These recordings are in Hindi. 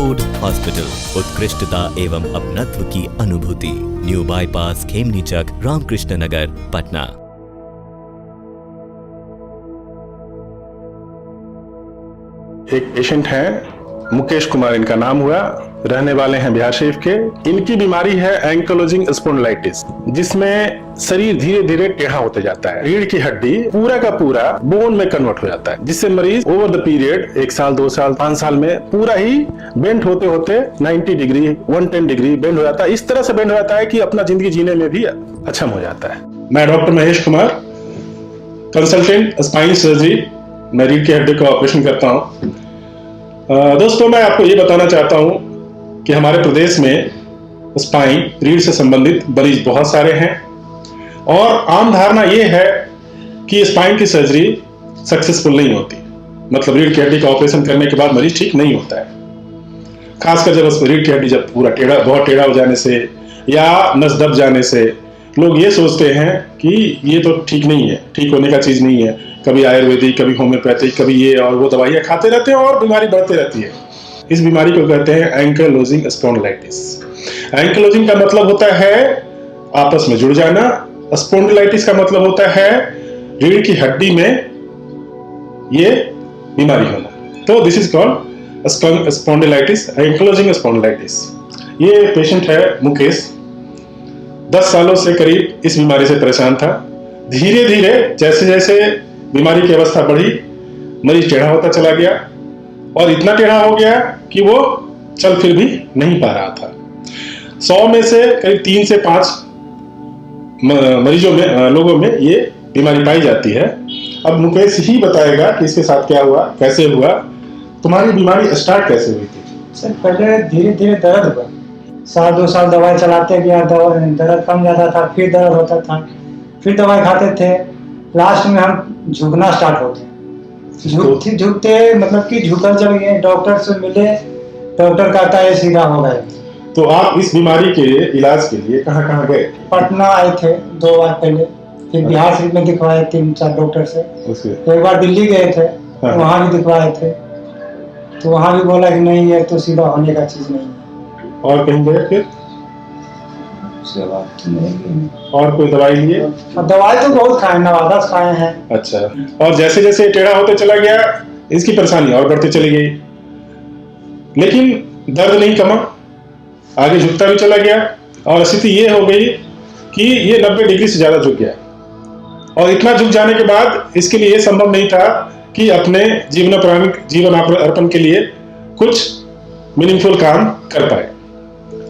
फोर्ड हॉस्पिटल, उत्कृष्टता एवं अपनत्व की अनुभूति, न्यू बाईपास खेमनी चक, रामकृष्ण नगर, पटना। एक पेशेंट है, मुकेश कुमार इनका नाम हुआ, रहने वाले हैं बिहार शरीफ के। इनकी बीमारी है एंकलोजिंग स्पॉन्डिलाइटिस, जिसमें शरीर धीरे धीरे टेढ़ा होते जाता है। रीढ़ की हड्डी पूरा का पूरा बोन में कन्वर्ट हो जाता है, जिससे मरीज ओवर द पीरियड 1 साल 2 साल 5 साल में पूरा ही बेंड होते होते 90 डिग्री 110 डिग्री बेंड हो जाता है। इस तरह से बेंड हो जाता है कि अपना जिंदगी जीने में भी अक्षम हो जाता है। मैं doctor Mahesh Kumar, consultant spine surgery, मैं रीढ़ की हड्डी का ऑपरेशन करता हूँ। दोस्तों, मैं आपको ये बताना चाहता हूँ कि हमारे प्रदेश में स्पाइन रीढ़ से संबंधित मरीज बहुत सारे हैं और आम धारणा ये है कि स्पाइन की सर्जरी सक्सेसफुल नहीं होती, मतलब रीढ़ की हड्डी का ऑपरेशन करने के बाद मरीज ठीक नहीं होता है। खासकर जब रीढ़ की हड्डी जब पूरा बहुत टेढ़ा हो जाने से या नस दब जाने से लोग ये सोचते हैं कि ये तो ठीक नहीं है, ठीक होने का चीज नहीं है। कभी आयुर्वेदिक, कभी होम्योपैथिक, कभी ये और वो दवाइयां खाते रहते हैं और बीमारी बढ़ती रहती है। इस बीमारी को कहते हैं एंकलोजिंग स्पॉन्डिलाइटिस। एंकलोजिंग का मतलब होता है आपस में जुड़ जाना, स्पॉन्डिलाइटिस का मतलब होता है रीढ़ की हड्डी में ये बीमारी होना। तो this is called spondylitis, ankylosing spondylitis. ये पेशेंट है मुकेश, 10 सालों से करीब इस बीमारी से परेशान था। धीरे धीरे जैसे जैसे बीमारी की अवस्था बढ़ी, मरीज टेढ़ा होता चला गया और इतना टेढ़ा हो गया कि वो चल फिर भी नहीं पा रहा था। 100 में से करीब 3 से 5 मरीजों में लोगों में ये बीमारी पाई जाती है। अब मुकेश ही बताएगा कि इसके साथ क्या हुआ, कैसे हुआ। तुम्हारी बीमारी स्टार्ट कैसे हुई थी? सर, पहले धीरे धीरे दर्द हुआ, 1-2 साल दवाई चलाते गया, दर्द कम जाता था, फिर दर्द होता था, फिर दवाई खाते थे। लास्ट में हम झुकना स्टार्ट हो गए। झुकते मतलब कि झुकल जब ये डॉक्टर से मिले, डॉक्टर कहता है सीधा हो गए। तो आप इस बीमारी के इलाज के लिए कहाँ कहाँ गए? पटना आए थे 2 बार पहले, फिर बिहार शरीफ में दिखवाए 3-4 डॉक्टर से। एक बार दिल्ली गए थे, वहाँ भी दिखवाए थे, तो वहाँ भी बोला कि नहीं, ये तो सीधा होने का चीज नहीं है। और कहीं गए फिर? उसके बाद नहीं। और कोई दवाई लिए? दवाई तो बहुत खाए, नवादा से खाए हैं। अच्छा, और जैसे जैसे टेढ़ा होते चला गया, इसकी परेशानी और बढ़ती चली गई, लेकिन दर्द नहीं कमा, आगे झुकता भी चला गया और स्थिति ये हो गई कि ये 90 डिग्री से ज्यादा झुक गया। और इतना झुक जाने के बाद इसके लिए संभव नहीं था कि अपने जीवन अर्पण के लिए कुछ मीनिंगफुल काम कर पाए।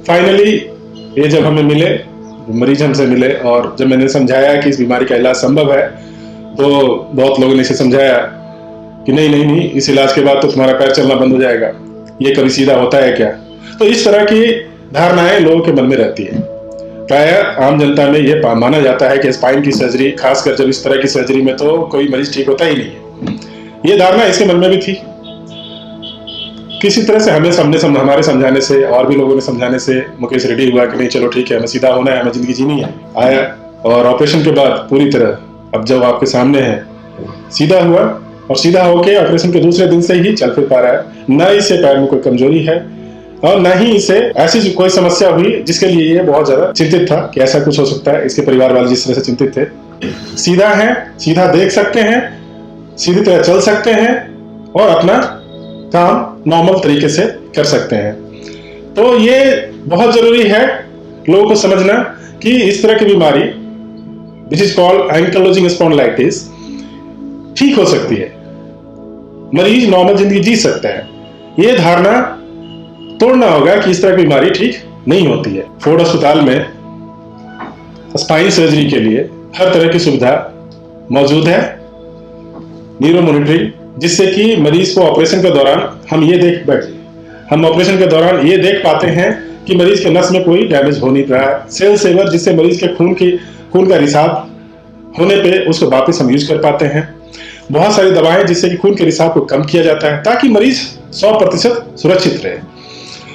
फाइनली ये जब हमें मिले, मरीज हमसे मिले, और जब मैंने समझाया कि इस बीमारी का इलाज संभव है, तो बहुत लोगों ने इसे समझाया कि नहीं नहीं नहीं, इस इलाज के बाद तो तुम्हारा पैर चलना बंद हो जाएगा, ये कभी सीधा होता है क्या? तो इस तरह की धारणाएं लोगों के मन में रहती है। प्रायः आम जनता में यह माना जाता है कि स्पाइन की सर्जरी, खासकर जब इस तरह की सर्जरी में, तो कोई मरीज ठीक होता ही नहीं है। ये धारणा इसके मन में भी थी। किसी तरह से हमारे समझाने से और भी लोगों ने समझाने से मुकेश रेडी हुआ कि नहीं, चलो ठीक है, हमें सीधा होना है, हमें जिंदगी जीनी है। आया और ऑपरेशन के बाद पूरी तरह, अब जब आपके सामने है, सीधा हुआ और सीधा होके ऑपरेशन के दूसरे दिन से ही चल फिर पा रहा है। न इसे पैर में कोई कमजोरी है और न ही इसे ऐसी कोई समस्या हुई जिसके लिए ये बहुत ज्यादा चिंतित था कि ऐसा कुछ हो सकता है। इसके परिवार वाले जिस तरह से चिंतित थे, सीधा है, सीधा देख सकते हैं, सीधी तरह चल सकते हैं और अपना काम नॉर्मल तरीके से कर सकते हैं। तो ये बहुत जरूरी है लोगों को समझना कि इस तरह की बीमारी, which is called ankylosing spondylitis, ठीक हो सकती है, मरीज नॉर्मल जिंदगी जी सकते हैं। ये धारणा तोड़ना होगा कि इस तरह की बीमारी ठीक नहीं होती है। फोर्ड अस्पताल में स्पाइन सर्जरी के लिए हर तरह की सुविधा मौजूद है, न्यूरो मॉनिटरिंग, जिससे कि मरीज को ऑपरेशन के दौरान हम ऑपरेशन के दौरान ये देख पाते हैं कि मरीज के नस में कोई डैमेज हो नहीं रहा है। सेल सेवर, जिससे मरीज के खून का रिसाव होने पे उसको वापस हम यूज कर पाते हैं। बहुत सारी दवाएं जिससे कि खून के रिसाव को कम किया जाता है ताकि मरीज 100% सुरक्षित रहे।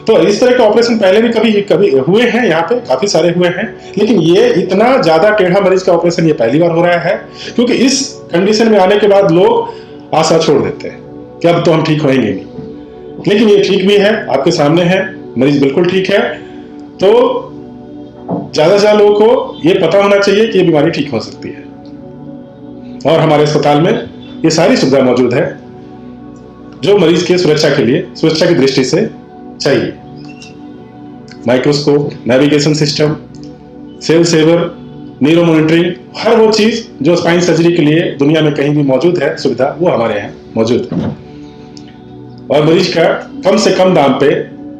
तो इस तरह के ऑपरेशन पहले भी कभी हुए हैं, यहाँ पे काफी सारे हुए हैं, लेकिन ये इतना ज्यादा टेढ़ा मरीज का ऑपरेशन ये पहली बार हो रहा है, क्योंकि इस कंडीशन में आने के बाद लोग आशा छोड़ देते हैं कि अब तो हम ठीक होएंगे नहीं। लेकिन ये ठीक भी है, आपके सामने है, मरीज बिल्कुल ठीक है। तो ज्यादा से ज्यादा लोगों को ये पता होना चाहिए कि ये बीमारी ठीक हो सकती है, और हमारे अस्पताल में ये सारी सुविधा मौजूद है जो मरीज के सुरक्षा के लिए, सुरक्षा की दृष्टि से चाहिए। Microscope, navigation system, cell saver, neuro monitoring, हर वो चीज जो स्पाइन सर्जरी के लिए दुनिया में कहीं भी मौजूद है सुविधा, वो हमारे यहाँ मौजूद है। और मरीज का कम से कम दाम पे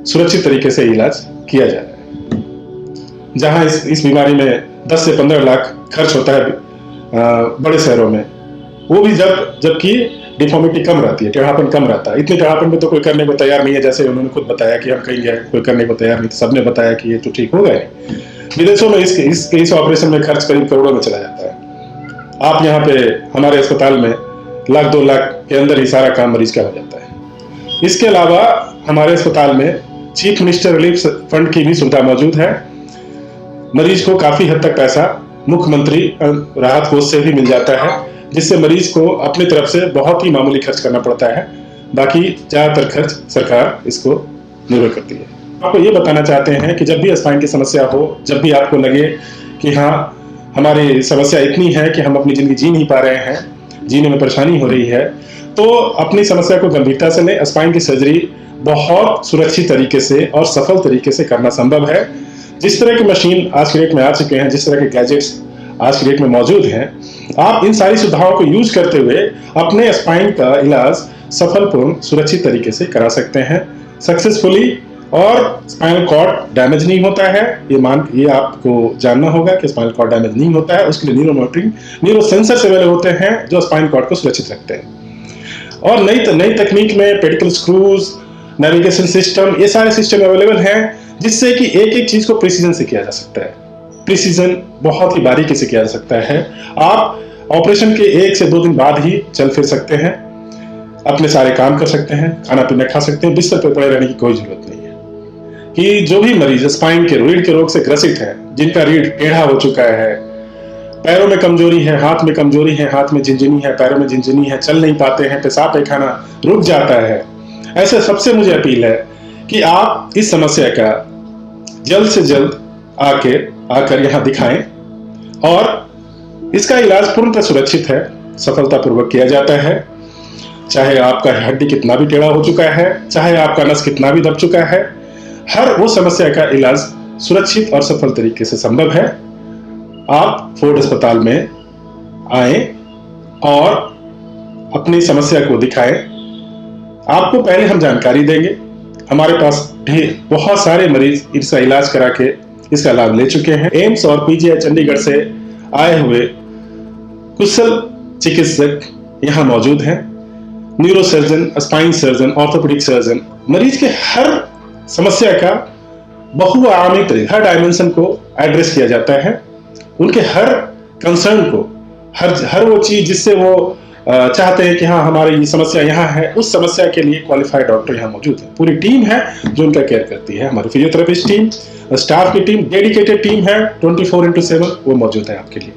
सुरक्षित तरीके से इलाज किया जा रहा है। जहां इस बीमारी में 10 से 15 लाख खर्च होता है बड़े शहरों में, वो भी जबकि डिफॉर्मिटी कम रहती है, टेढ़ापन कम रहता है। इतने टेढ़ापन में तो कोई करने को तैयार नहीं है, जैसे उन्होंने खुद बताया कि हम कहीं गए, कोई करने को तैयार नहीं, तो सबने बताया कि ये तो ठीक हो गए। विदेशों में इस ऑपरेशन में खर्च करीब करोड़ों में चला जाता है। आप यहाँ पे हमारे अस्पताल में 1-2 लाख के अंदर ही सारा काम मरीज का हो जाता है। इसके अलावा हमारे अस्पताल में चीफ मिनिस्टर रिलीफ फंड की भी सुविधा मौजूद है। मरीज को काफी हद तक पैसा मुख्यमंत्री राहत कोष से भी मिल जाता है, जिससे मरीज को अपनी तरफ से बहुत ही मामूली खर्च करना पड़ता है, बाकी ज्यादातर खर्च सरकार इसको निर्भर करती है। आपको ये बताना चाहते हैं कि जब भी स्पाइन की समस्या हो, जब भी आपको लगे कि हाँ हमारी समस्या इतनी है कि हम अपनी जिंदगी जी नहीं पा रहे हैं, जीने में परेशानी हो रही है, तो अपनी समस्या को गंभीरता से लें। स्पाइन की सर्जरी बहुत सुरक्षित तरीके से और सफल तरीके से करना संभव है। जिस तरह की मशीन आज की डेट में आ चुके हैं, जिस तरह के गैजेट्स आज की डेट में मौजूद हैं, आप इन सारी सुविधाओं को यूज करते हुए अपने स्पाइन का इलाज सफलपूर्ण सुरक्षित तरीके से करा सकते हैं सक्सेसफुली, और स्पाइनल कॉर्ड डैमेज नहीं होता है। ये आपको जानना होगा कि स्पाइनल कॉर्ड डैमेज नहीं होता है। उसके लिए neuro monitoring, neuro sensors available होते हैं जो स्पाइनल कॉर्ड को सुरक्षित रखते हैं। और नई तकनीक में पेडिकल स्क्रूज, नेविगेशन सिस्टम, ये सारे सिस्टम अवेलेबल हैं, जिससे कि एक चीज को प्रिसीजन से किया जा सकता है। प्रिसीजन बहुत ही बारीकी से किया जा सकता है। आप ऑपरेशन के 1 से 2 दिन बाद ही चल फिर सकते हैं, अपने सारे काम कर सकते हैं, खाना पीना खा सकते हैं, बिस्तर पर पड़े रहने की कोई जरूरत नहीं है। कि जो भी मरीज स्पाइन के रीढ़ के रोग से ग्रसित है, जिनका रीढ़ टेढ़ा हो चुका है, पैरों में कमजोरी है, हाथ में कमजोरी है, हाथ में झिनझिनी है, पैरों में झिनझिनी है, चल नहीं पाते हैं, पेशाब पैखाना रुक जाता है, ऐसे सबसे मुझे अपील है कि आप इस समस्या का जल्द से जल्द आकर यहाँ दिखाएं, और इसका इलाज पूर्णतः सुरक्षित है, सफलतापूर्वक किया जाता है। चाहे आपका हड्डी कितना भी टेढ़ा हो चुका है, चाहे आपका नस कितना भी दब चुका है, हर वो समस्या का इलाज सुरक्षित और सफल तरीके से संभव है। आप फोर्ड अस्पताल में आए और अपनी समस्या को दिखाएं। आपको पहले हम जानकारी देंगे। हमारे पास बहुत सारे मरीज इसका इलाज करा के इसका लाभ ले चुके हैं। एम्स और पीजीआई चंडीगढ़ से आए हुए कुशल चिकित्सक यहाँ मौजूद हैं। Neuro surgeon, spine surgeon, orthopaedic surgeon मरीज के हर समस्या का बहुआयामी तरीके, हर डायमेंशन को एड्रेस किया जाता है। उनके हर कंसर्न को, हर वो चीज जिससे वो चाहते हैं कि हाँ हमारी ये समस्या यहाँ है, उस समस्या के लिए क्वालिफाइड डॉक्टर यहाँ मौजूद है। पूरी टीम है जो उनका केयर करती है। हमारी फिजियोथेरेपिस्ट टीम, स्टाफ की टीम, डेडिकेटेड टीम है, 24/7 वो मौजूद है आपके लिए।